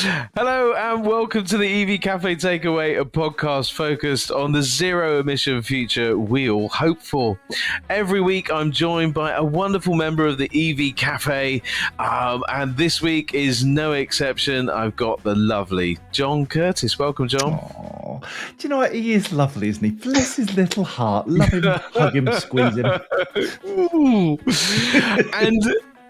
Hello and welcome to the EV Cafe Takeaway, a podcast focused on the zero emission future we all hope for. Every week I'm joined by a wonderful member of the EV Cafe, and this week is no exception. I've got the lovely John Curtis. Welcome, John. Oh, do you know what? He is lovely, isn't he? Bless his little heart. Love him, hug him, squeeze him. And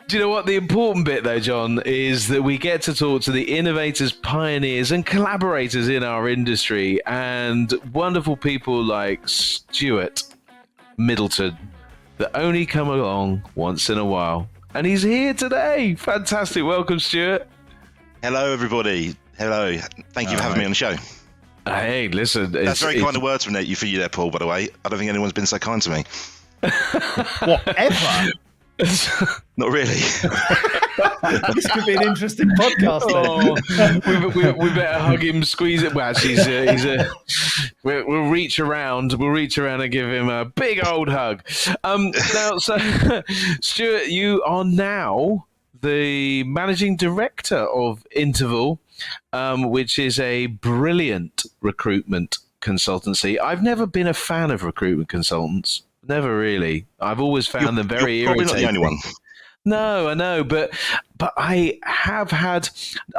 do you know what? The important bit, though, John, is that we get to talk to the innovators, pioneers, and collaborators in our industry, and wonderful people like Stuart Middleton that only come along once in a while. And he's here today. Fantastic. Welcome, Stuart. Hello, everybody. Hello. Thank you for having me on the show. Hey, listen. That's very kind of words from you for you there, Paul, by the way. I don't think anyone's been so kind to me. Whatever. Not really. This could be an interesting podcast. We better hug him, squeeze it. Well, we'll reach around. We'll reach around and give him a big old hug. Now, so Stuart, you are now the managing director of Intervl, which is a brilliant recruitment consultancy. I've never been a fan of recruitment consultants. Never really. I've always found them very you're probably irritating. not the only one. No, I know, but I have had.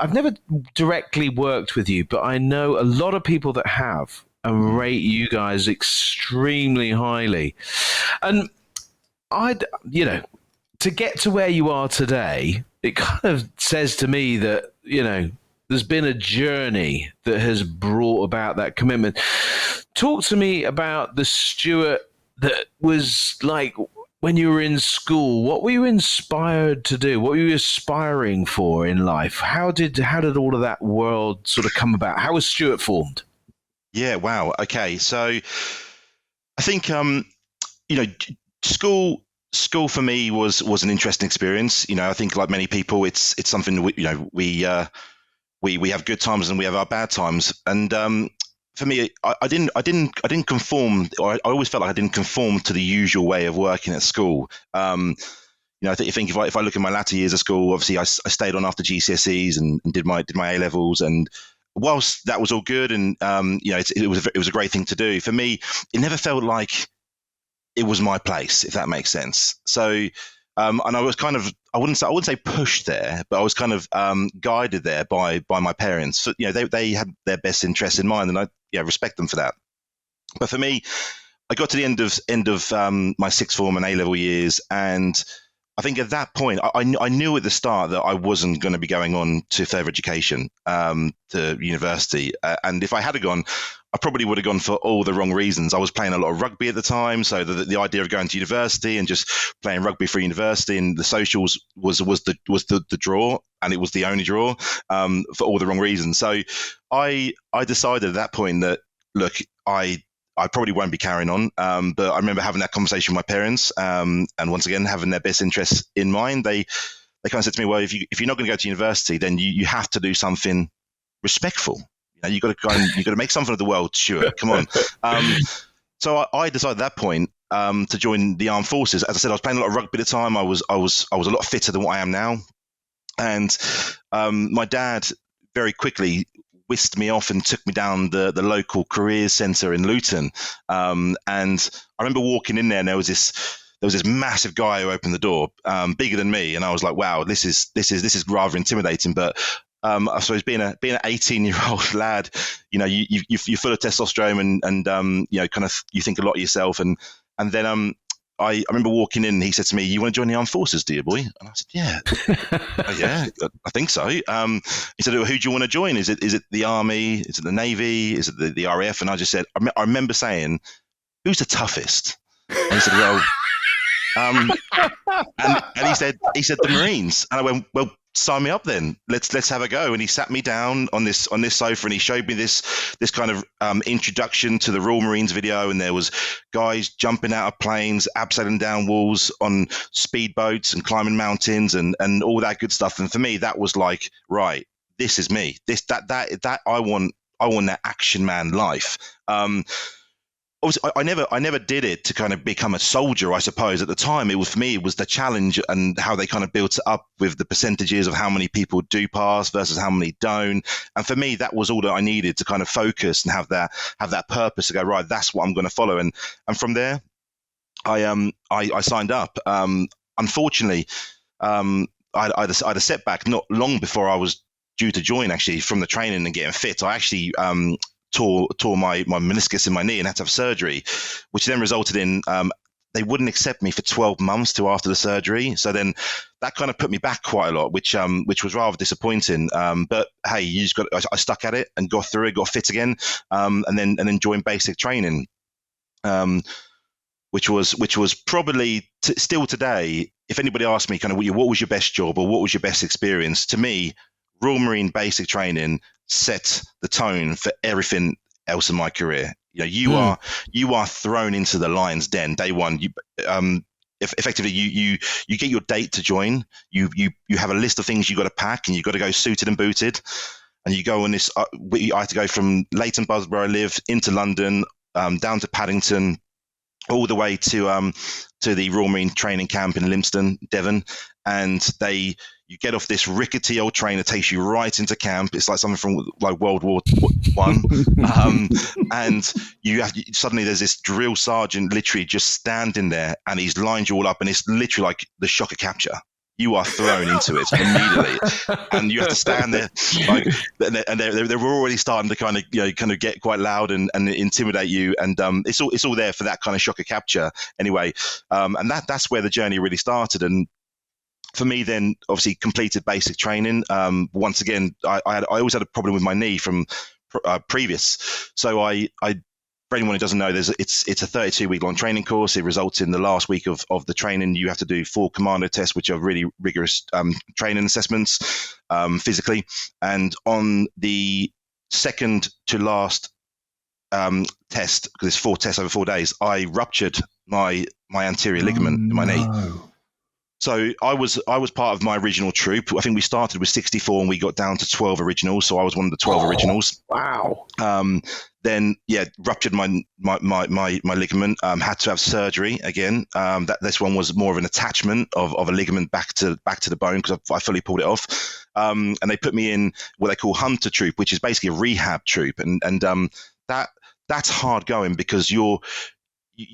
I've never directly worked with you, but I know a lot of people that have, and rate you guys extremely highly. And to get to where you are today, it kind of says to me that there's been a journey that has brought about that commitment. Talk to me about the Stuart that was like when you were in school. What were you inspired to do? What were you aspiring for in life? How did all of that world sort of come about? How was Stuart formed? Yeah, wow. Okay, so I think school for me was an interesting experience. I think like many people, it's something we have good times and we have our bad times. And for me, I didn't conform, or I always felt like I didn't conform to the usual way of working at school. I think if I look at my latter years of school, obviously I stayed on after GCSEs and did my A levels, and whilst that was all good, and it was a great thing to do, for me it never felt like it was my place, if that makes sense. So and I was kind of, I wouldn't say pushed there, but I was kind of guided there by my parents. So, they had their best interests in mind, and I respect them for that. But for me, I got to the end of my sixth form and A level years, and I think at that point, I knew at the start that I wasn't going to be going on to further education, to university. And if I had gone, I probably would have gone for all the wrong reasons. I was playing a lot of rugby at the time, so the idea of going to university and just playing rugby for university and the socials was the draw, and it was the only draw, for all the wrong reasons. So I decided at that point that, look, I probably won't be carrying on, but I remember having that conversation with my parents, and once again having their best interests in mind. They kind of said to me, well, if you're not going to go to university, then you have to do something respectful. You've got to make something of the world, Stuart. Come on. So I decided at that point to join the armed forces. As I said, I was playing a lot of rugby at the time. I was a lot fitter than what I am now, and my dad very quickly whisked me off and took me down the local careers centre in Luton. And I remember walking in there, and there was this massive guy who opened the door, bigger than me, and I was like, wow, this is rather intimidating. But I suppose being an 18-year-old lad, you're full of testosterone, and kind of you think a lot of yourself, and then I remember walking in and he said to me, "You want to join the armed forces, do you, boy?" And I said, "Yeah." "Yeah, I think so." He said, "Who do you want to join? Is it the army? Is it the navy? Is it the RAF?" And I just said, I remember saying, "Who's the toughest?" And he said, "Well," and he said the Marines. And I went, "Well, sign me up then. Let's have a go." And he sat me down on this sofa, and he showed me this kind of introduction to the Royal Marines video, and there was guys jumping out of planes, abseiling down walls on speedboats and climbing mountains and all that good stuff. And for me, that was like, right, this is me. That I want that action man life. obviously I never did it to kind of become a soldier, I suppose. At the time, for me, it was the challenge and how they kind of built it up with the percentages of how many people do pass versus how many don't. And for me, that was all that I needed to kind of focus and have that purpose to go, right, that's what I'm going to follow. And from there, I signed up. Unfortunately, I had a setback not long before I was due to join, actually, from the training and getting fit. I actually tore my meniscus in my knee and had to have surgery, which then resulted in they wouldn't accept me for 12 months to after the surgery. So then that kind of put me back quite a lot, which was rather disappointing. But hey, I stuck at it and got through it, got fit again, and then joined basic training. Which was probably still today, if anybody asked me kind of what was your best job or what was your best experience, to me, Royal Marine basic training set the tone for everything else in my career. You are thrown into the lion's den day one. Effectively, you get your date to join. You have a list of things you got to pack, and you got to go suited and booted. And you go on this. I had to go from Leighton Buzzard, where I live, into London, down to Paddington, all the way to the Royal Marine training camp in Lympstone, Devon, and you get off this rickety old train that takes you right into camp. It's like something from like World War One, and suddenly there's this drill sergeant literally just standing there, and he's lined you all up, and it's literally like the shock of capture. You are thrown into it immediately, and you have to stand there, and they're already starting to kind of get quite loud and intimidate you, and it's all there for that kind of shock of capture anyway, and that's where the journey really started. And for me, then obviously completed basic training. Once again, I always had a problem with my knee from previous, so I for anyone who doesn't know, it's a 32-week long training course. It results in the last week of the training. You have to do 4 commando tests, which are really rigorous training assessments physically. And on the second to last test, because it's 4 tests over 4 days, I ruptured my anterior ligament in my knee. So I was part of my original troop. I think we started with 64 and we got down to 12 originals. So I was one of the 12 originals. Wow. Then ruptured my ligament. Had to have surgery again. This one was more of an attachment of a ligament back to the bone, because I fully pulled it off. And they put me in what they call Hunter troop, which is basically a rehab troop, and that's hard going, because you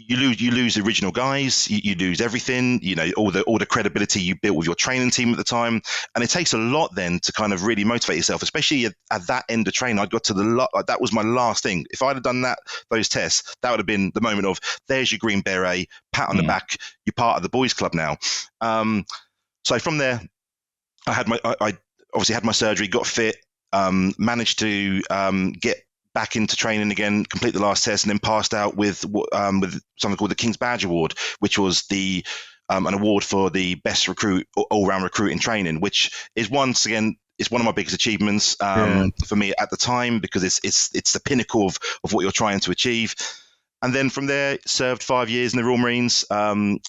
lose the original guys, you lose everything, all the credibility you built with your training team at the time, and it takes a lot then to kind of really motivate yourself, especially at that end of training. I got to that was my last thing. If I'd have done those tests, that would have been the moment of, there's your green beret, pat on the back, you're part of the boys club now. So from there, I obviously had my surgery, got fit, managed to get back into training again, complete the last test, and then passed out with something called the King's Badge Award, which was an award for the best all-round recruit in training, which is once again, it's one of my biggest achievements for me at the time, because it's the pinnacle of what you're trying to achieve. And then from there, served 5 years in the Royal Marines,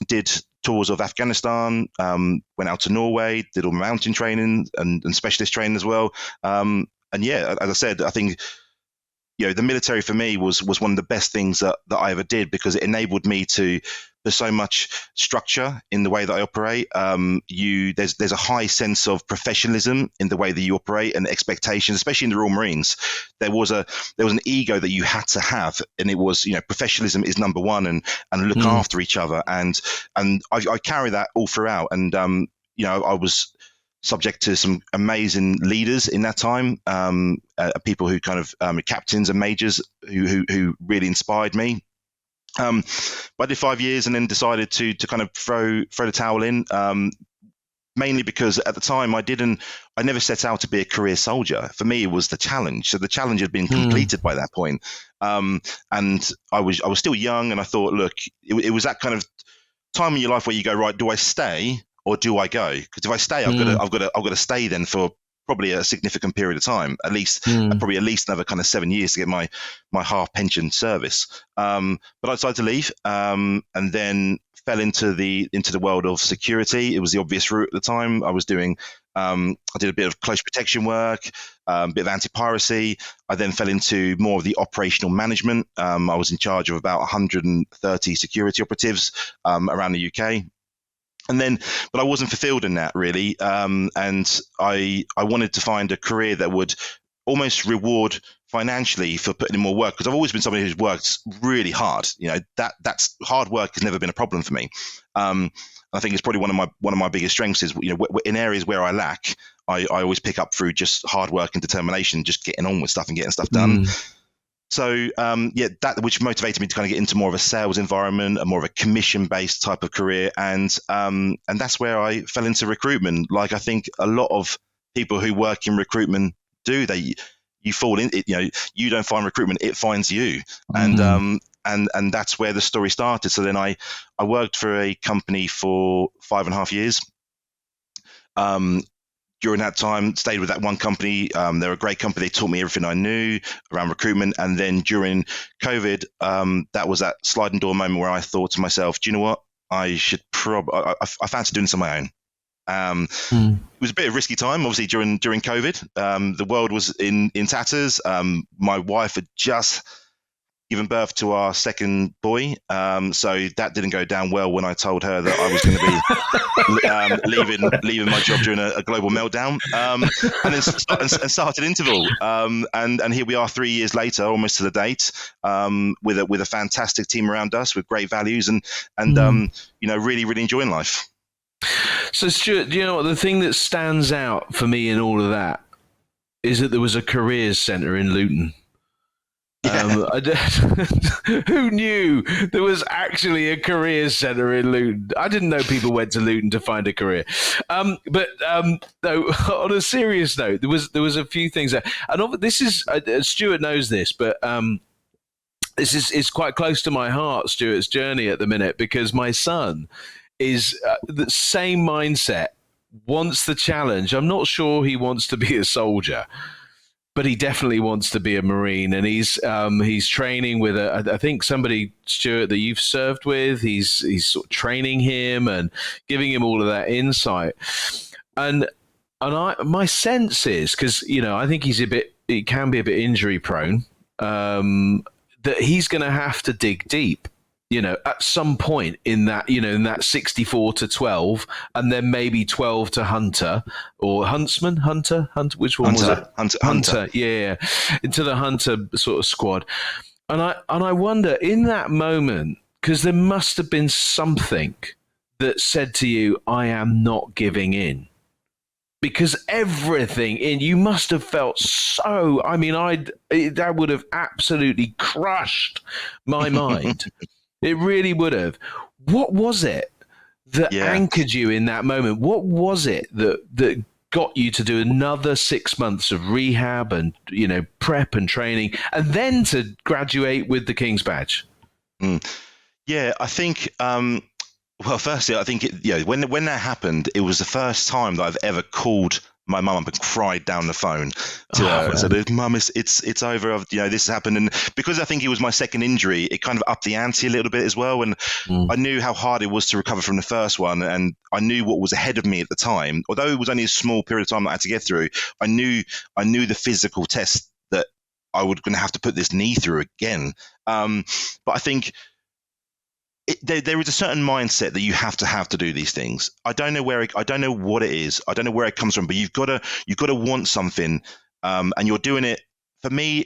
did tours of Afghanistan, went out to Norway, did all my mountain training and specialist training as well. And as I said, I think the military for me was one of the best things that I ever did, because it enabled me there's so much structure in the way that I operate. There's a high sense of professionalism in the way that you operate, and expectations, especially in the Royal Marines. There was an ego that you had to have, and it was, professionalism is number one, and look after each other. And I carry that all throughout. And, I was subject to some amazing leaders in that time, people who kind of captains and majors who really inspired me. But I did 5 years and then decided to kind of throw the towel in, mainly because at the time I never set out to be a career soldier. For me, it was the challenge. So the challenge had been completed by that point. And I was still young, and I thought, look, it was that kind of time in your life where you go, right, do I stay or do I go? Because if I stay, I've got to stay then for probably a significant period of time, probably at least another kind of 7 years to get my half pension service. But I decided to leave, and then fell into the world of security. It was the obvious route at the time. I was doing I did a bit of close protection work, a bit of anti-piracy. I then fell into more of the operational management. I was in charge of about 130 security operatives around the UK. And then, but I wasn't fulfilled in that really. And I wanted to find a career that would almost reward financially for putting in more work, because I've always been somebody who's worked really hard. That's hard work has never been a problem for me. I think it's probably one of my biggest strengths is, in areas where I lack, I always pick up through just hard work and determination, just getting on with stuff and getting stuff done. So that which motivated me to kind of get into more of a sales environment, a more of a commission-based type of career, and that's where I fell into recruitment. Like I think a lot of people who work in recruitment do. You fall in it. You don't find recruitment; it finds you, and that's where the story started. So then I worked for a company for 5.5 years. During that time, stayed with that one company. They're a great company. They taught me everything I knew around recruitment. And then during COVID, that was that sliding door moment where I thought to myself, do you know what? I should I fancy doing this on my own. It was a bit of a risky time, obviously, during COVID. The world was in tatters. My wife had just given birth to our second boy, so that didn't go down well when I told her that I was going to be leaving my job during a global meltdown, and then started Intervl, and here we are 3 years later, almost to the date, with a fantastic team around us with great values and really enjoying life. So Stuart, do you know what the thing that stands out for me in all of that is that there was a careers centre in Luton. Who knew there was actually a careers centre in Luton? I didn't know people went to Luton to find a career. But no, on a serious note, there was a few things that, and this is Stuart knows this, but this is quite close to my heart, Stuart's journey at the minute, because my son is the same mindset, wants the challenge. I'm not sure he wants to be a soldier, but he definitely wants to be a Marine, and he's training with I think somebody, Stuart, that you've served with. He's sort of training him and giving him all of that insight. And my sense is, because I think he can be a bit injury prone, that he's going to have to dig deep. At some point in that, in that 64 to 12, and then maybe 12 to Hunter or Huntsman, Hunter, which one was it? Hunter, yeah, into the Hunter sort of squad. And I wonder in that moment, because there must have been something that said to you, I am not giving in. Because everything in you must have felt so. I mean, that would have absolutely crushed my mind. It really would have. What was it that anchored you in that moment? What was it that got you to do another 6 months of rehab and prep and training, and then to graduate with the King's Badge? Yeah, I think. Well, firstly, I think when that happened, it was the first time that I've ever called my mum up and cried down the phone to her and said, "Mum, it's over. This has happened." And because I think it was my second injury, it kind of upped the ante a little bit as well. And I knew how hard it was to recover from the first one, and I knew what was ahead of me at the time. Although it was only a small period of time that I had to get through, I knew the physical test that I was going to have to put this knee through again. But I think there is a certain mindset that you have to do these things. I don't know what it is. I don't know where it comes from, but you've got to want something, and you're doing it. For me,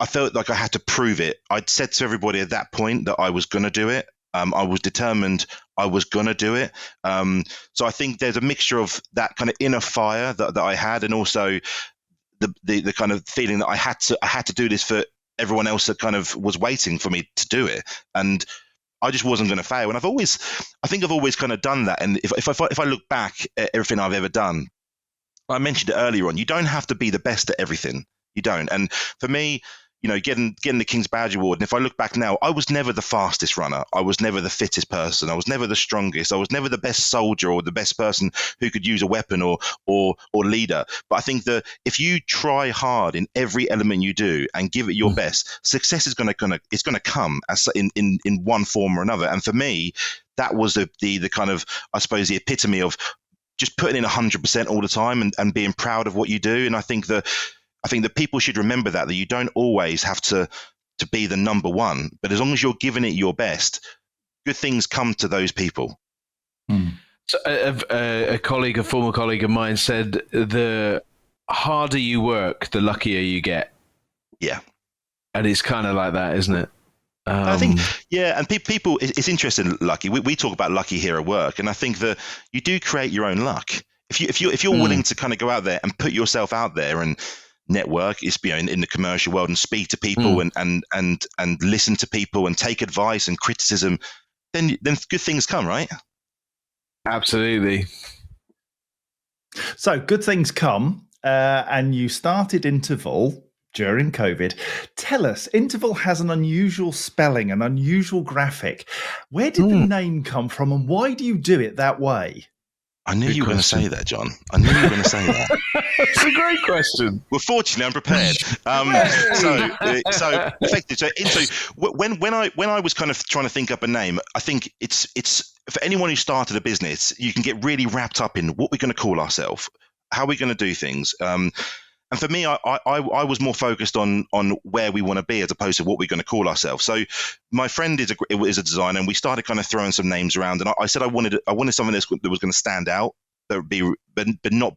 I felt like I had to prove it. I'd said to everybody at that point that I was going to do it. I was determined I was going to do it. So I think there's a mixture of that kind of inner fire that I had, and also the kind of feeling that I had to do this for everyone else that kind of was waiting for me to do it. And I just wasn't going to fail. And I think I've always kind of done that. And if I look back at everything I've ever done, I mentioned it earlier on, you don't have to be the best at everything. You don't. And for me, getting the King's Badge Award, and if I look back now, I was never the fastest runner. I was never the fittest person. I was never the strongest. I was never the best soldier or the best person who could use a weapon or leader. But I think that if you try hard in every element you do and give it your best, success is going to come as in one form or another. And for me, that was the kind of, I suppose, the epitome of just putting in 100% all the time and being proud of what you do. And I think that people should remember that you don't always have to be the number one, but as long as you're giving it your best, good things come to those people. So a former colleague of mine said, the harder you work, the luckier you get. Yeah. And it's kind of like that, isn't it? I think, yeah, and people, it's interesting, lucky. We talk about lucky here at work, and I think that you do create your own luck. If you're willing to kind of go out there and put yourself out there and network, is in the commercial world, and speak to people and listen to people and take advice and criticism, then good things come, right? Absolutely. So good things come, and you started Intervl during COVID. Tell us, Intervl has an unusual spelling, an unusual graphic. Where did the name come from, and why do you do it that way? I knew you were going to say that, John. I knew you were going to say that. It's a great question. Well, fortunately, I'm prepared. So effective. So when I was kind of trying to think up a name, I think it's for anyone who started a business, you can get really wrapped up in what we're going to call ourselves, how we're going to do things. And for me, I was more focused on where we want to be as opposed to what we're going to call ourselves. So my friend is a designer, and we started kind of throwing some names around. And I said I wanted something that was going to stand out, that would be, but not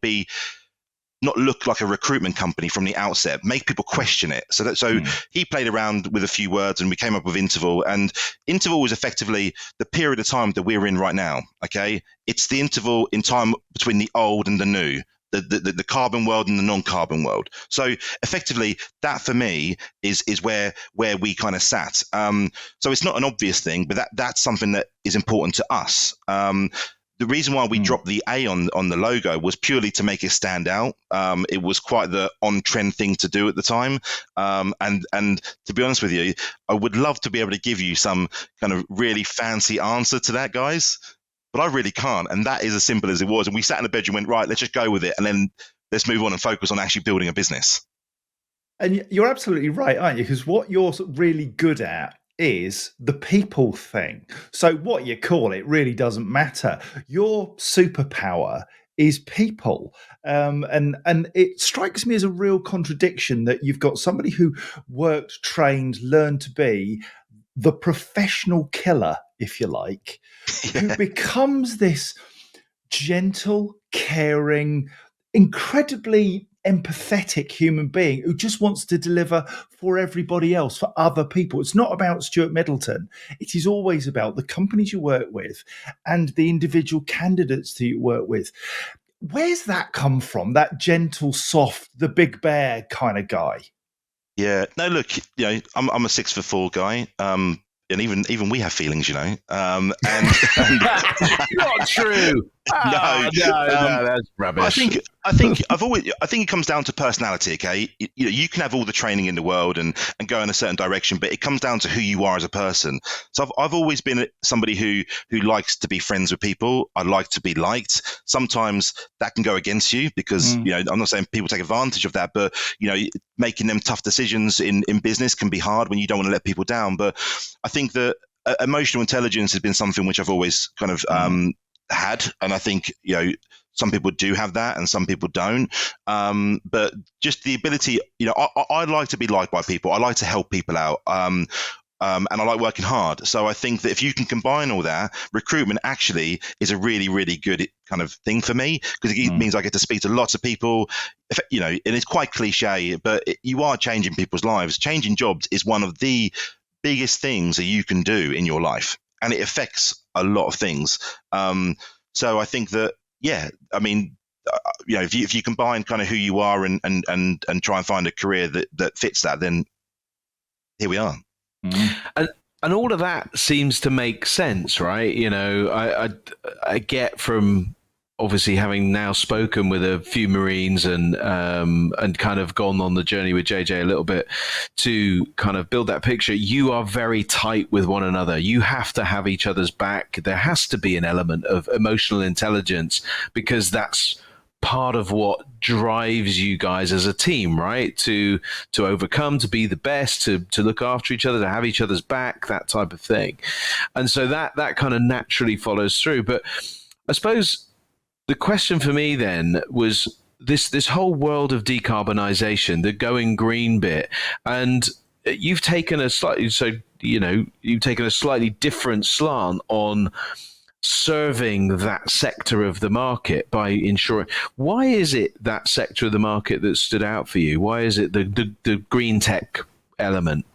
look like a recruitment company from the outset, make people question it. So he played around with a few words, and we came up with Intervl. And Intervl was effectively the period of time that we're in right now. Okay, it's the interval in time between the old and the new. The carbon world and the non-carbon world. So effectively, that for me is where we kind of sat. So it's not an obvious thing, but that's something that is important to us. The reason why we dropped the A on the logo was purely to make it stand out. It was quite the on-trend thing to do at the time. And to be honest with you, I would love to be able to give you some kind of really fancy answer to that, guys. But I really can't. And that is as simple as it was. And we sat in the bedroom and went, right, let's just go with it. And then let's move on and focus on actually building a business. And you're absolutely right, aren't you? Because what you're really good at is the people thing. So what you call it really doesn't matter. Your superpower is people. And it strikes me as a real contradiction that you've got somebody who worked, trained, learned to be the professional killer, if you like, who becomes this gentle, caring, incredibly empathetic human being who just wants to deliver for everybody else, for other people. It's not about Stuart Middleton. It is always about the companies you work with and the individual candidates that you work with. Where's that come from? That gentle, soft, the big bear kind of guy? Yeah, no, look, I'm a 6'4" guy, and even we have feelings, and not true. No, that's rubbish. I think it comes down to personality. Okay, you can have all the training in the world and go in a certain direction, but it comes down to who you are as a person. So I've always been somebody who likes to be friends with people. I like to be liked. Sometimes that can go against you because I'm not saying people take advantage of that, but making them tough decisions in business can be hard when you don't want to let people down. But I think that emotional intelligence has been something which I've always kind of had, and I think some people do have that and some people don't, but just the ability, I like to be liked by people. I like to help people out, and I like working hard. So I think that if you can combine all that, recruitment actually is a really, really good kind of thing for me, because it means I get to speak to lots of people, and it's quite cliche, but you are changing people's lives. Changing jobs is one of the biggest things that you can do in your life, and it affects a lot of things. So I think that, if you combine kind of who you are and try and find a career that fits that, then here we are. And all of that seems to make sense, right? I get from obviously having now spoken with a few Marines and kind of gone on the journey with JJ a little bit to kind of build that picture. You are very tight with one another. You have to have each other's back. There has to be an element of emotional intelligence, because that's part of what drives you guys as a team, right? To overcome, to be the best, to look after each other, to have each other's back, that type of thing. And so that kind of naturally follows through. But I suppose the question for me then was this whole world of decarbonisation, the going green bit, and you've taken a slightly different slant on serving that sector of the market by ensuring. Why is it that sector of the market that stood out for you? Why is it the green tech element?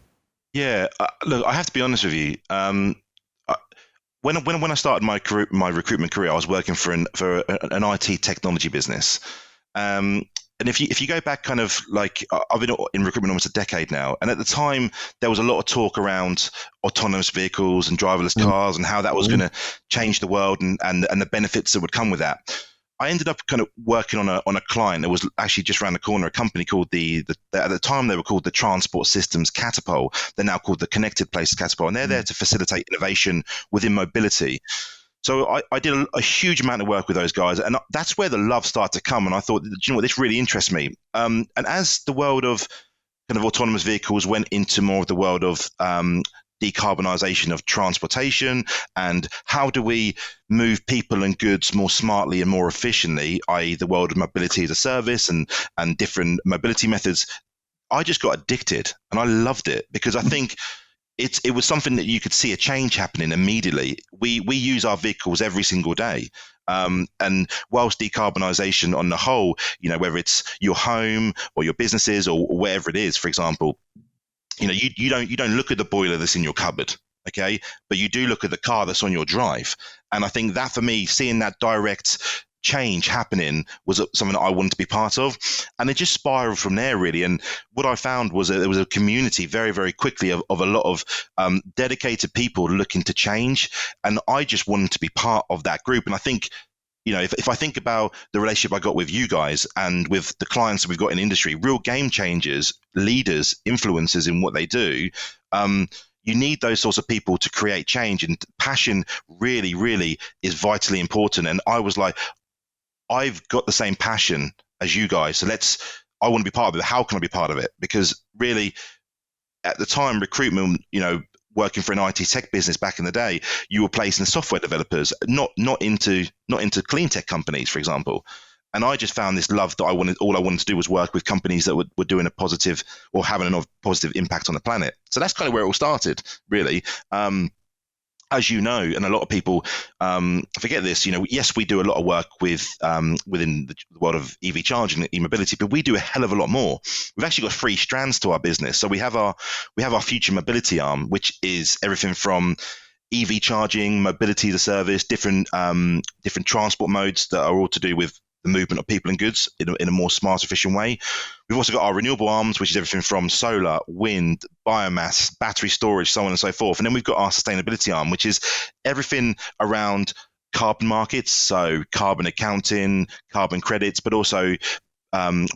Yeah, look, I have to be honest with you. When I started my recruitment career, I was working for an IT technology business. And if you go back kind of like, I've been in recruitment almost a decade now, and at the time there was a lot of talk around autonomous vehicles and driverless cars and how that was going to change the world and the benefits that would come with that. I ended up kind of working on a client that was actually just around the corner, a company called at the time they were called the Transport Systems Catapult. They're now called the Connected Places Catapult, and they're there to facilitate innovation within mobility. So I did a huge amount of work with those guys, and that's where the love started to come. And I thought, you know what, this really interests me. And as the world of kind of autonomous vehicles went into more of the world of decarbonisation of transportation and how do we move people and goods more smartly and more efficiently, i.e. the world of mobility as a service and different mobility methods, I just got addicted and I loved it because I think it was something that you could see a change happening immediately. We use our vehicles every single day. And whilst decarbonisation on the whole, you know, whether it's your home or your businesses or wherever it is, for example, you know, you don't look at the boiler that's in your cupboard, okay, but you do look at the car that's on your drive. And I think that for me, seeing that direct change happening was something that I wanted to be part of, and it just spiraled from there really. And what I found was that there was a community very, very quickly of a lot of dedicated people looking to change, and I just wanted to be part of that group. And I think, you know, if I think about the relationship I got with you guys and with the clients that we've got in industry, real game changers, leaders, influencers in what they do, you need those sorts of people to create change, and passion really, really is vitally important. And I was like, I've got the same passion as you guys, so I want to be part of it. How can I be part of it? Because really, at the time, recruitment, you know, working for an IT tech business back in the day, you were placing software developers, not into clean tech companies, for example. And I just found this love that all I wanted to do was work with companies that were doing a positive or having a positive impact on the planet. So that's kind of where it all started, really. As you know, and a lot of people forget this, you know, yes, we do a lot of work with within the world of EV charging and e-mobility, but we do a hell of a lot more. We've actually got 3 strands to our business. So we have our future mobility arm, which is everything from EV charging, mobility as a service, different transport modes that are all to do with the movement of people and goods in a more smart, efficient way. We've also got our renewable arms, which is everything from solar, wind, biomass, battery storage, so on and so forth. And then we've got our sustainability arm, which is everything around carbon markets, so carbon accounting, carbon credits, but also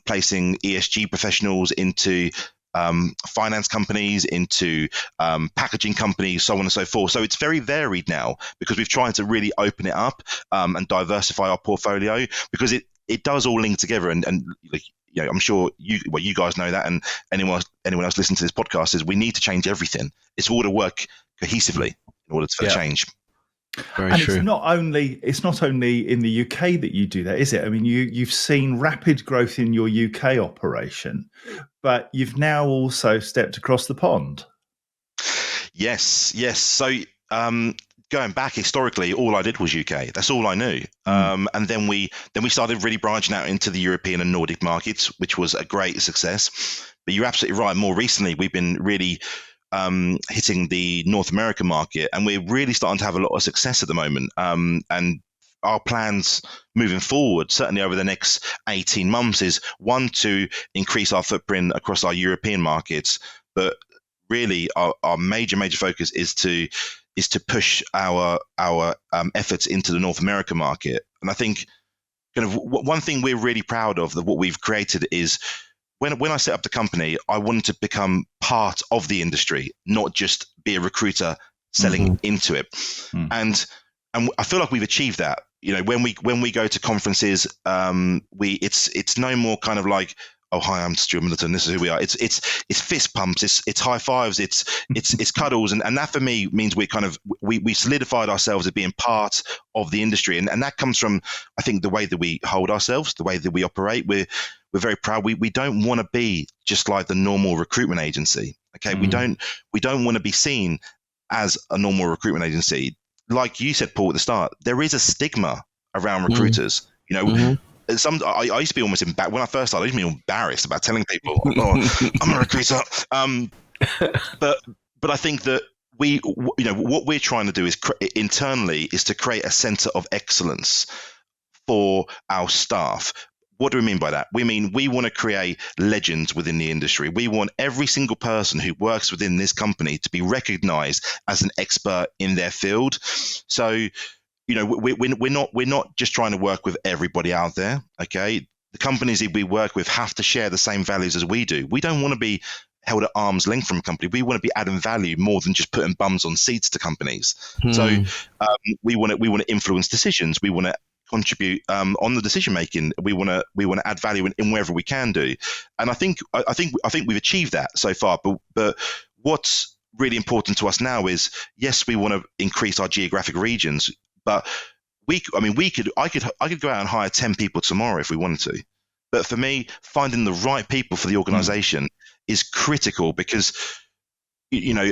placing ESG professionals into finance companies, into packaging companies, so on and so forth. So it's very varied now because we've tried to really open it up and diversify our portfolio, because it does all link together. And you know, I'm sure you guys know that, and anyone else listening to this podcast, is we need to change everything. It's all to work cohesively in order for the change. Very and true. It's not only in the UK that you do that, is it? I mean, you've seen rapid growth in your UK operation, but you've now also stepped across the pond. Yes. So going back historically, all I did was UK. That's all I knew. And then we started really branching out into the European and Nordic markets, which was a great success. But you're absolutely right. More recently, we've been really hitting the North American market, and we're really starting to have a lot of success at the moment. And our plans moving forward, certainly over the next 18 months, is one, to increase our footprint across our European markets, but really our major focus is to push our efforts into the North American market. And I think kind of one thing we're really proud of that what we've created is, when I set up the company, I wanted to become part of the industry, not just be a recruiter selling into it. And I feel like we've achieved that. You know, when we go to conferences, it's no more kind of like, oh, hi, I'm Stuart Middleton. This is who we are. It's fist pumps. It's high fives. It's cuddles, and that for me means we solidified ourselves as being part of the industry, and that comes from, I think, the way that we hold ourselves, the way that we operate. We're very proud. We don't want to be just like the normal recruitment agency. Okay, we don't want to be seen as a normal recruitment agency. Like you said, Paul, at the start, there is a stigma around recruiters. I used to be almost embarrassed when I first started. I used to be embarrassed about telling people, "Oh, I'm a recruiter." But I think that what we're trying to do is internally is to create a centre of excellence for our staff. What do we mean by that? We mean we want to create legends within the industry. We want every single person who works within this company to be recognised as an expert in their field. So, we're not just trying to work with everybody out there. Okay, the companies that we work with have to share the same values as we do. We don't want to be held at arm's length from a company. We want to be adding value more than just putting bums on seats to companies. So we want to influence decisions. We want to contribute on the decision making. We want to add value in wherever we can do. And I think we've achieved that so far. But what's really important to us now is, yes, we want to increase our geographic regions, but I could go out and hire 10 people tomorrow if we wanted to. But for me, finding the right people for the organization is critical, because, I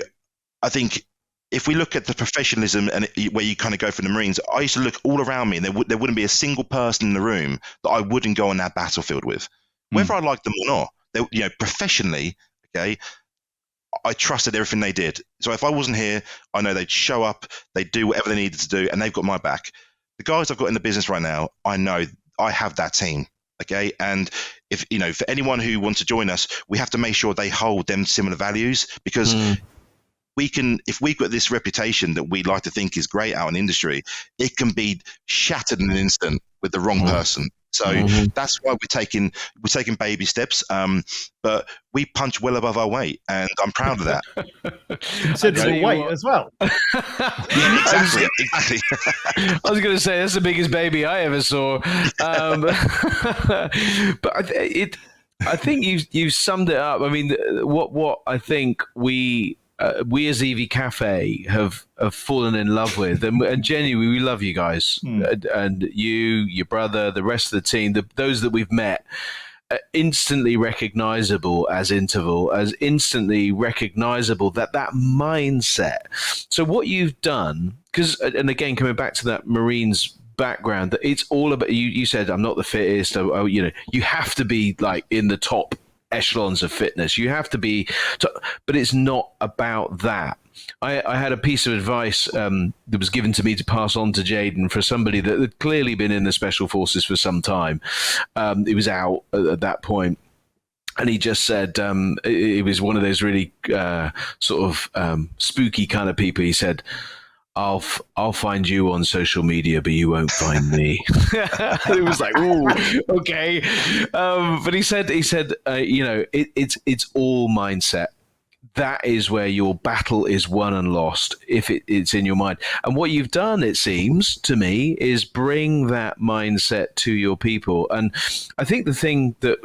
think if we look at the professionalism and where you kind of go for the Marines, I used to look all around me and there wouldn't be a single person in the room that I wouldn't go on that battlefield with, whether I liked them or not. Professionally, okay, I trusted everything they did. So if I wasn't here, I know they'd show up, they'd do whatever they needed to do, and they've got my back. The guys I've got in the business right now, I know I have that team. Okay. And if, for anyone who wants to join us, we have to make sure they hold them similar values, because if we've got this reputation that we like to think is great out in the industry, it can be shattered in an instant with the wrong person. So that's why we're taking baby steps, but we punch well above our weight, and I'm proud of that. Considerable weight as well. Yeah, exactly. I was going to say that's the biggest baby I ever saw, but I think you summed it up. I mean, what I think we as EV Cafe have fallen in love with, and genuinely we love you guys, and you, your brother, the rest of the team, those that we've met, instantly recognizable as Interval, as instantly recognizable that mindset. So what you've done, and again, coming back to that Marines background, that it's all about, you said, I'm not the fittest, you have to be like in the top echelons of fitness. You have to be, but it's not about that. I had a piece of advice that was given to me to pass on to Jaden for somebody that had clearly been in the Special Forces for some time. He was out at that point, and he just said, it was one of those really spooky kind of people. He said, I'll find you on social media, but you won't find me. It was like, ooh, okay. But he said, it's all mindset. That is where your battle is won and lost, if it's in your mind. And what you've done, it seems to me, is bring that mindset to your people. And I think the thing that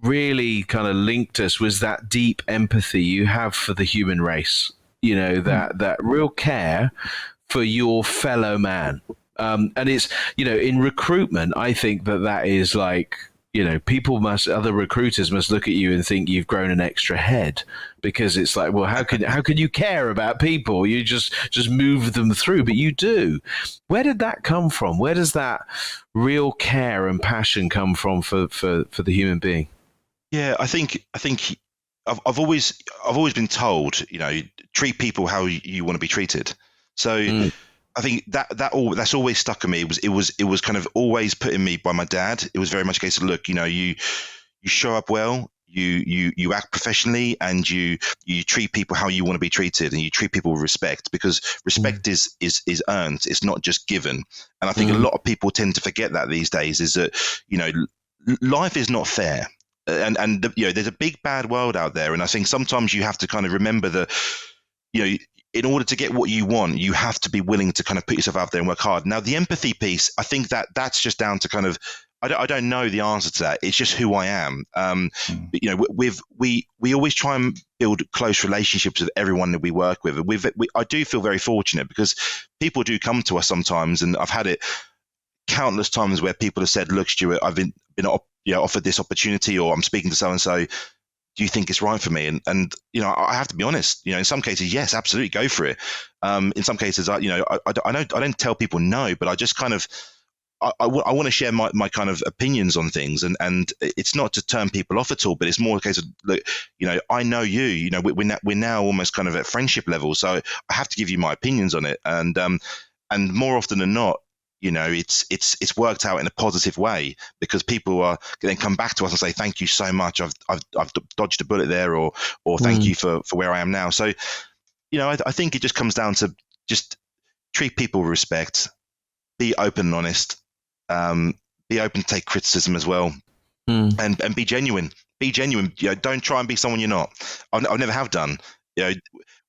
really kind of linked us was that deep empathy you have for the human race. That real care for your fellow man. And it's, in recruitment, I think that is like, other recruiters must look at you and think you've grown an extra head, because it's like, well, how can you care about people? You just move them through, but you do. Where did that come from? Where does that real care and passion come from for the human being? Yeah, I think I've always been told, treat people how you want to be treated. So I think that's always stuck in me. It was kind of always put in me by my dad. It was very much a case of, look, you show up well, you act professionally, and you treat people how you want to be treated, and you treat people with respect, because respect is earned. It's not just given. And I think a lot of people tend to forget that these days, is that, life is not fair. And there's a big bad world out there, and I think sometimes you have to kind of remember that, in order to get what you want, you have to be willing to kind of put yourself out there and work hard. Now, the empathy piece, I think that's just down to kind of I don't know the answer to that. It's just who I am. But, we always try and build close relationships with everyone that we work with. I do feel very fortunate because people do come to us sometimes, and I've had it countless times where people have said, "Look, Stuart, I've been offered this opportunity, or I'm speaking to so and so. Do you think it's right for me?" And I have to be honest. In some cases, yes, absolutely, go for it. In some cases, I don't tell people no, but I just kind of I want to share my kind of opinions on things, and it's not to turn people off at all, but it's more a case of, look, I know you, we're now almost kind of at friendship level, so I have to give you my opinions on it, and more often than not, it's worked out in a positive way because people are then come back to us and say, thank you so much, I've dodged a bullet there, or thank you for where I am now. So I think it just comes down to just treat people with respect, be open and honest. Be open to take criticism as well, and be genuine. Be genuine. Don't try and be someone you're not. I never have done.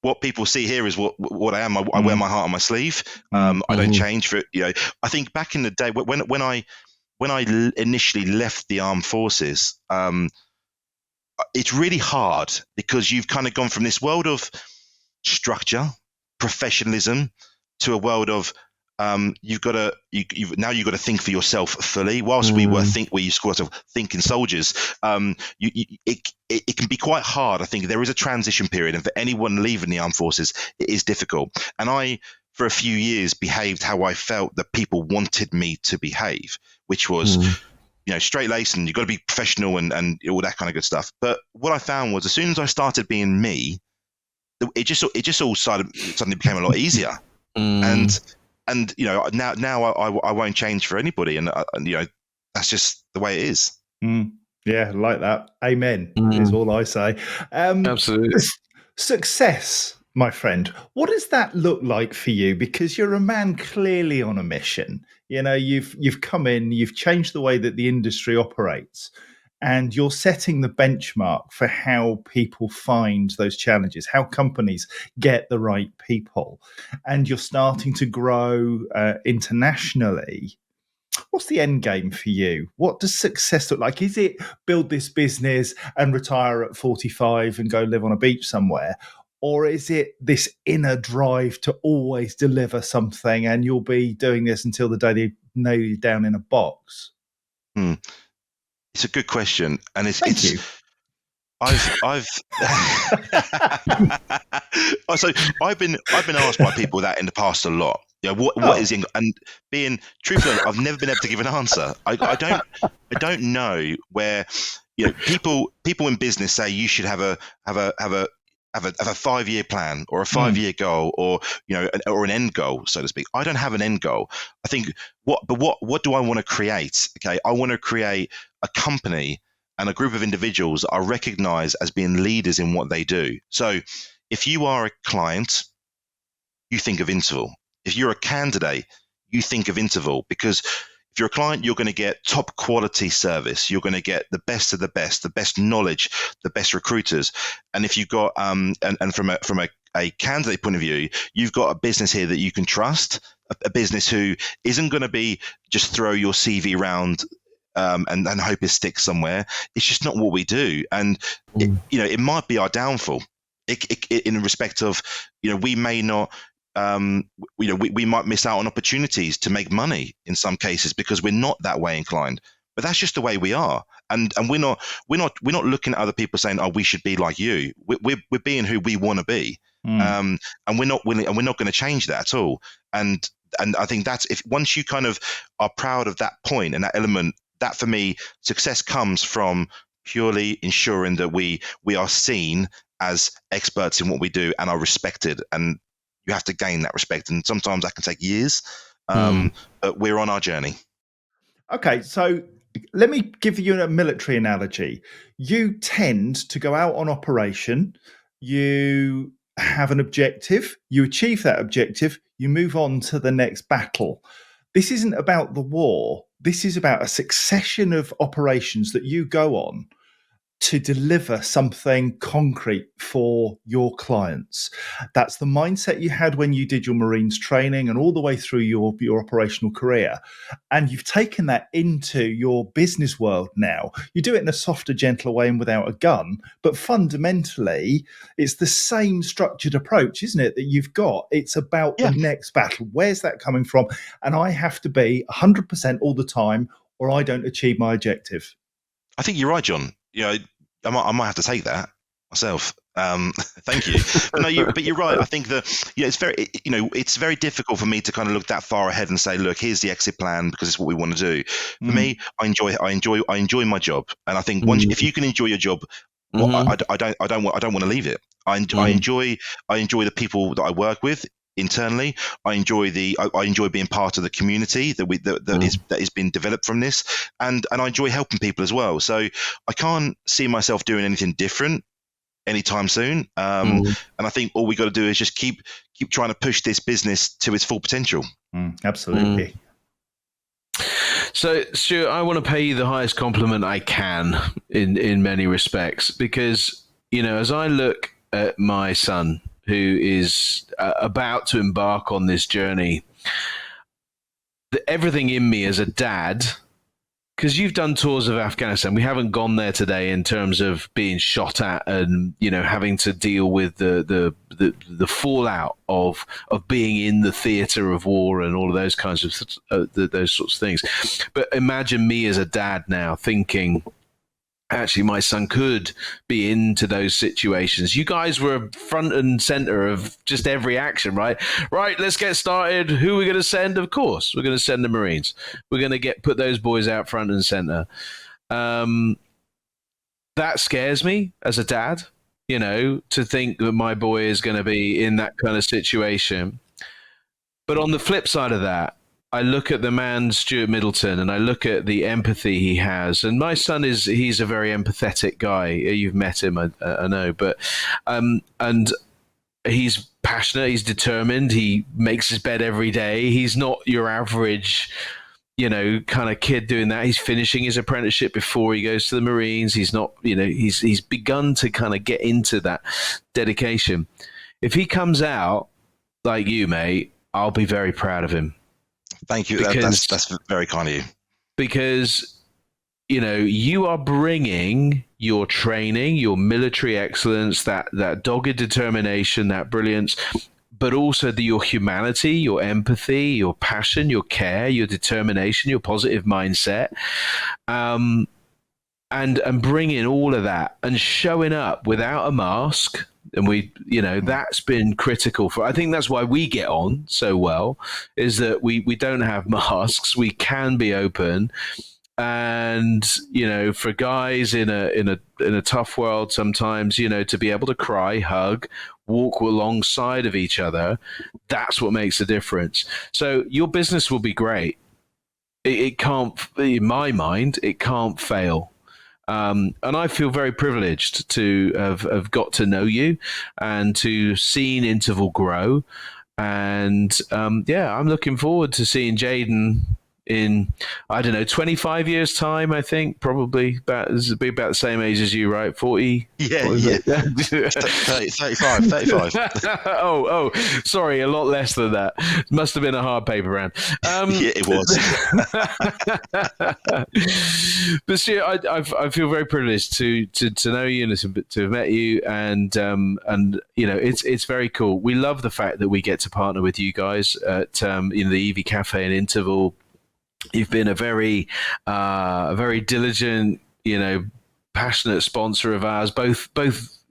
What people see here is what I am. I wear my heart on my sleeve. I don't change for it. I think back in the day when I initially left the armed forces, it's really hard because you've kind of gone from this world of structure, professionalism, to a world of you've got to think for yourself fully. Whilst we used to call ourselves thinking soldiers, it can be quite hard. I think there is a transition period, and for anyone leaving the armed forces, it is difficult. And I, for a few years, behaved how I felt that people wanted me to behave, which was straight laced, and you've got to be professional and all that kind of good stuff. But what I found was, as soon as I started being me, it just all suddenly became a lot easier. And now I won't change for anybody, and that's just the way it is. Yeah, like that. Amen is all I say. Absolutely. Success, my friend. What does that look like for you? Because you're a man clearly on a mission. You've come in, you've changed the way that the industry operates, and you're setting the benchmark for how people find those challenges, how companies get the right people, and you're starting to grow internationally. What's the end game for you? What does success look like? Is it build this business and retire at 45 and go live on a beach somewhere? Or is it this inner drive to always deliver something, and you'll be doing this until the day they nail you down in a box? It's a good question, and Thank you. I've so I've been asked by people that in the past a lot. What is and being truthful, I've never been able to give an answer. I don't know where people in business say you should have a 5-year plan or a 5-year goal, or or an end goal, so to speak. I don't have an end goal. I think what do I want to create? Okay, I want to create a company and a group of individuals are recognized as being leaders in what they do. So if you are a client, you think of Interval. If you're a candidate, you think of Interval, because if you're a client, you're going to get top quality service. You're going to get the best of the best knowledge, the best recruiters. And if you've got, and from a candidate point of view, you've got a business here that you can trust, a business who isn't going to be just throw your CV around and hope it sticks somewhere. It's just not what we do. And, it might be our downfall in respect of, we may not, we might miss out on opportunities to make money in some cases because we're not that way inclined. But that's just the way we are, and we're not looking at other people saying, "Oh, we should be like you." We're being who we want to be, and we're not willing, and we're not going to change that at all. And I think that's once you kind of are proud of that point and that element, that for me, success comes from purely ensuring that we are seen as experts in what we do and are respected. And you have to gain that respect, and sometimes that can take years. But we're on our journey. Okay, so let me give you a military analogy. You tend to go out on operation, you have an objective, you achieve that objective, you move on to the next battle. This isn't about the war. This is about a succession of operations that you go on to deliver something concrete for your clients. That's the mindset you had when you did your Marines training and all the way through your operational career. And you've taken that into your business world now. You do it in a softer, gentler way and without a gun. But fundamentally, it's the same structured approach, isn't it, that you've got? It's about the next battle. Where's that coming from? And I have to be 100% all the time, or I don't achieve my objective. I think you're right, John. I might have to take that myself. Thank you. But you're right. I think that it's very difficult for me to kind of look that far ahead and say, look, here's the exit plan because it's what we want to do. For me, I enjoy my job, and I think if you can enjoy your job, I don't want to leave it. I enjoy the people that I work with internally. I enjoy being part of the community that is being developed from this, and I enjoy helping people as well. So I can't see myself doing anything different anytime soon. And I think all we got to do is just keep trying to push this business to its full potential. Absolutely. So, Stuart, I want to pay you the highest compliment I can in many respects, because, as I look at my son, who is about to embark on this journey, everything in me as a dad, because you've done tours of Afghanistan. We haven't gone there today in terms of being shot at and having to deal with the fallout of being in the theater of war and all of those kinds of those sorts of things. But imagine me as a dad now thinking, actually, my son could be into those situations. You guys were front and center of just every action, right? Right, let's get started. Who are we going to send? Of course, we're going to send the Marines. We're going to put those boys out front and center. That scares me as a dad, to think that my boy is going to be in that kind of situation. But on the flip side of that, I look at the man, Stuart Middleton, and I look at the empathy he has. And my son he's a very empathetic guy. You've met him, I know, but, and he's passionate, he's determined, he makes his bed every day. He's not your average, kind of kid doing that. He's finishing his apprenticeship before he goes to the Marines. He's not, he's begun to kind of get into that dedication. If he comes out like you, mate, I'll be very proud of him. Thank you. That's very kind of you. Because, you are bringing your training, your military excellence, that dogged determination, that brilliance, but also your humanity, your empathy, your passion, your care, your determination, your positive mindset, and bringing all of that and showing up without a mask. And that's been critical I think that's why we get on so well, is that we don't have masks. We can be open. And, for guys in a tough world sometimes, to be able to cry, hug, walk alongside of each other, that's what makes a difference. So your business will be great. It can't, in my mind, it can't fail. And I feel very privileged to have got to know you and to seen Interval grow. And I'm looking forward to seeing Jaden in, 25 years time. I think probably about the same age as you, right? 40. Yeah. 35. Oh, sorry, a lot less than that. Must have been a hard paper round. Yeah, it was. But Stuart, I feel very privileged to know you and to have met you, and it's very cool. We love the fact that we get to partner with you guys at the EV Cafe and Interval. You've been a very diligent, passionate sponsor of ours, both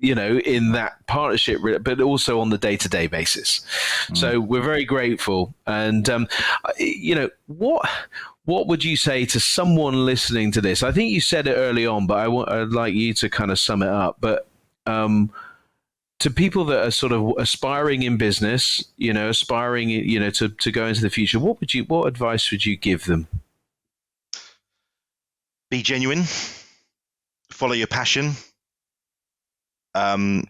in that partnership, but also on the day-to-day basis. So we're very grateful. And what would you say to someone listening to this? I think you said it early on, but I'd like you to kind of sum it up. But to people that are sort of aspiring in business, aspiring, to go into the future, what advice would you give them? Be genuine. Follow your passion. I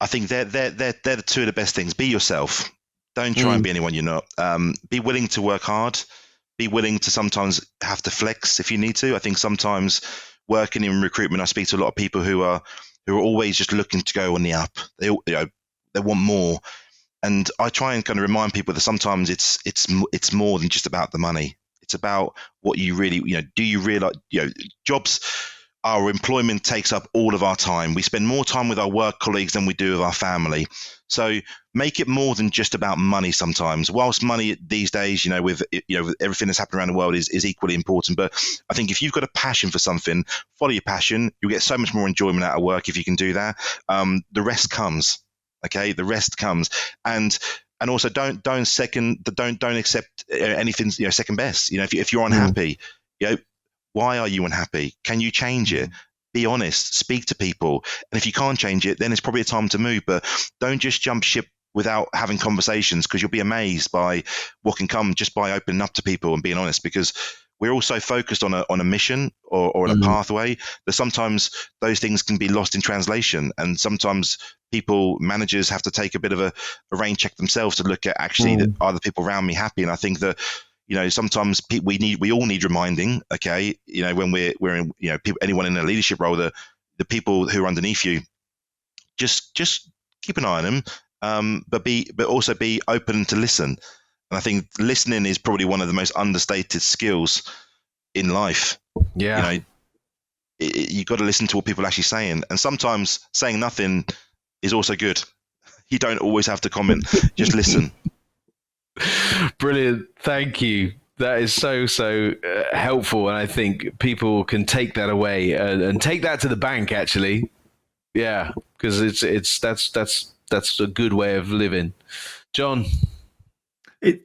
think they're the two of the best things. Be yourself. Don't try and be anyone you're not. Be willing to work hard. Be willing to sometimes have to flex if you need to. I think sometimes working in recruitment, I speak to a lot of people who are always just looking to go on the up. They want more, and I try and kind of remind people that sometimes it's more than just about the money. It's about what you really, do you realize, jobs, our employment takes up all of our time. We spend more time with our work colleagues than we do with our family. So make it more than just about money sometimes. Whilst money these days, with everything that's happening around the world is equally important. But I think if you've got a passion for something, follow your passion. You'll get so much more enjoyment out of work if you can do that. The rest comes. Okay, the rest comes. And also don't accept anything second best. If you're unhappy, why are you unhappy? Can you change it? Be honest, speak to people. And if you can't change it, then it's probably a time to move. But don't just jump ship without having conversations, because you'll be amazed by what can come just by opening up to people and being honest, because we're all so focused on a mission or on a pathway that sometimes those things can be lost in translation. And sometimes managers have to take a bit of a rain check themselves to look at actually, are the people around me happy? And I think that, sometimes we all need reminding. Okay, when we're in, anyone in a leadership role, the people who are underneath you, just keep an eye on them, but also be open to listen. And I think listening is probably one of the most understated skills in life. Yeah, you got to listen to what people are actually saying, and sometimes saying nothing is also good. You don't always have to comment; just listen. Brilliant. Thank you. That is so helpful, and I think people can take that away and take that to the bank. Actually, yeah, because that's a good way of living. John,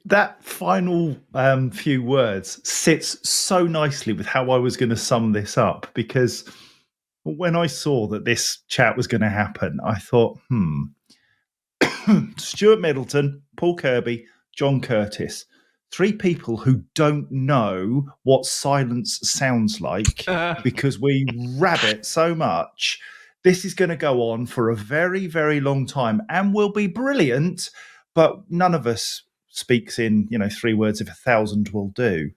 that final few words sits so nicely with how I was going to sum this up, because when I saw that this chat was going to happen, I thought, Stuart Middleton, Paul Kirby, John Curtis, 3 people who don't know what silence sounds like because we rabbit so much. This is going to go on for a very, very long time and will be brilliant, but none of us speaks in, 3 words if 1,000 will do.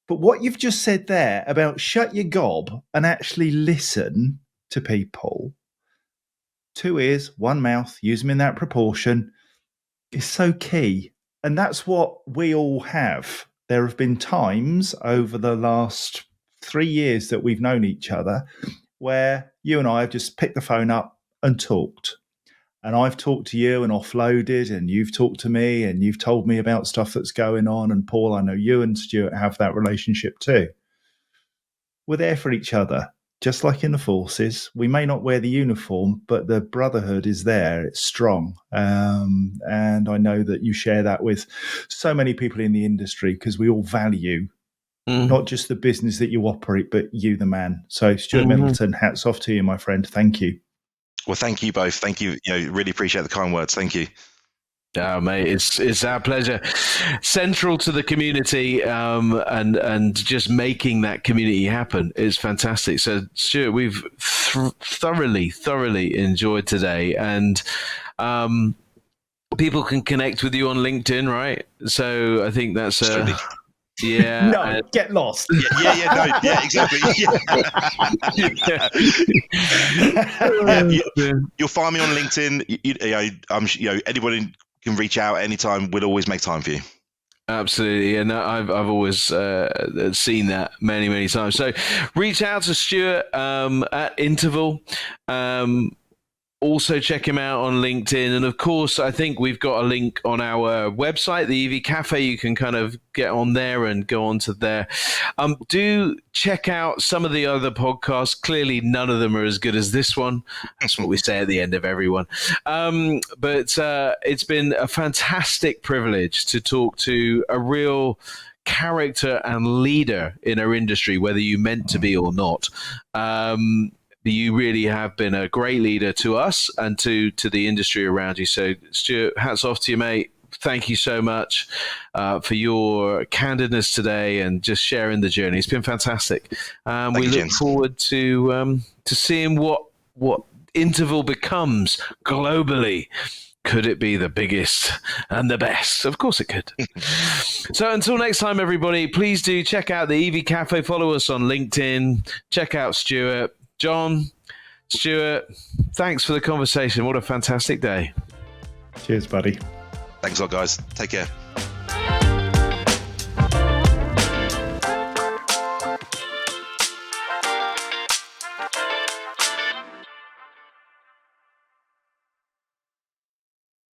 But what you've just said there about shut your gob and actually listen to people, 2 ears, 1 mouth, use them in that proportion, is so key. And that's what we all have. There have been times over the last 3 years that we've known each other where you and I have just picked the phone up and talked. And I've talked to you and offloaded, and you've talked to me and you've told me about stuff that's going on. And Paul, I know you and Stuart have that relationship too. We're there for each other. Just like in the forces, we may not wear the uniform, but the brotherhood is there. It's strong. And I know that you share that with so many people in the industry, because we all value not just the business that you operate, but you, the man. So Stuart Middleton, hats off to you, my friend. Thank you. Well, thank you both. Thank you. Really appreciate the kind words. Thank you. Oh, mate, it's our pleasure. Central to the community, and just making that community happen is fantastic. So, Stuart, we've thoroughly enjoyed today, and people can connect with you on LinkedIn, right? So, I think that's yeah. No, get lost. Yeah, exactly. You'll find me on LinkedIn. Anybody can reach out anytime. We'll always make time for you. Absolutely, and I've always seen that many times. So reach out to Stuart at Intervl. Also check him out on LinkedIn, and of course I think we've got a link on our website, the EV Cafe. You can kind of get on there and go on to there. Do check out some of the other podcasts. Clearly none of them are as good as this one. That's what we say at the end of every one. But it's been a fantastic privilege to talk to a real character and leader in our industry, whether you meant to be or not. You really have been a great leader to us and to the industry around you. So, Stuart, hats off to you, mate. Thank you so much for your candidness today and just sharing the journey. It's been fantastic. We look forward to seeing what Intervl becomes globally. could it be the biggest and the best? Of course it could. So until next time, everybody, please do check out the EV Cafe. Follow us on LinkedIn. Check out Stuart. John, Stuart, thanks for the conversation. What a fantastic day. Cheers, buddy. Thanks a lot, guys. Take care.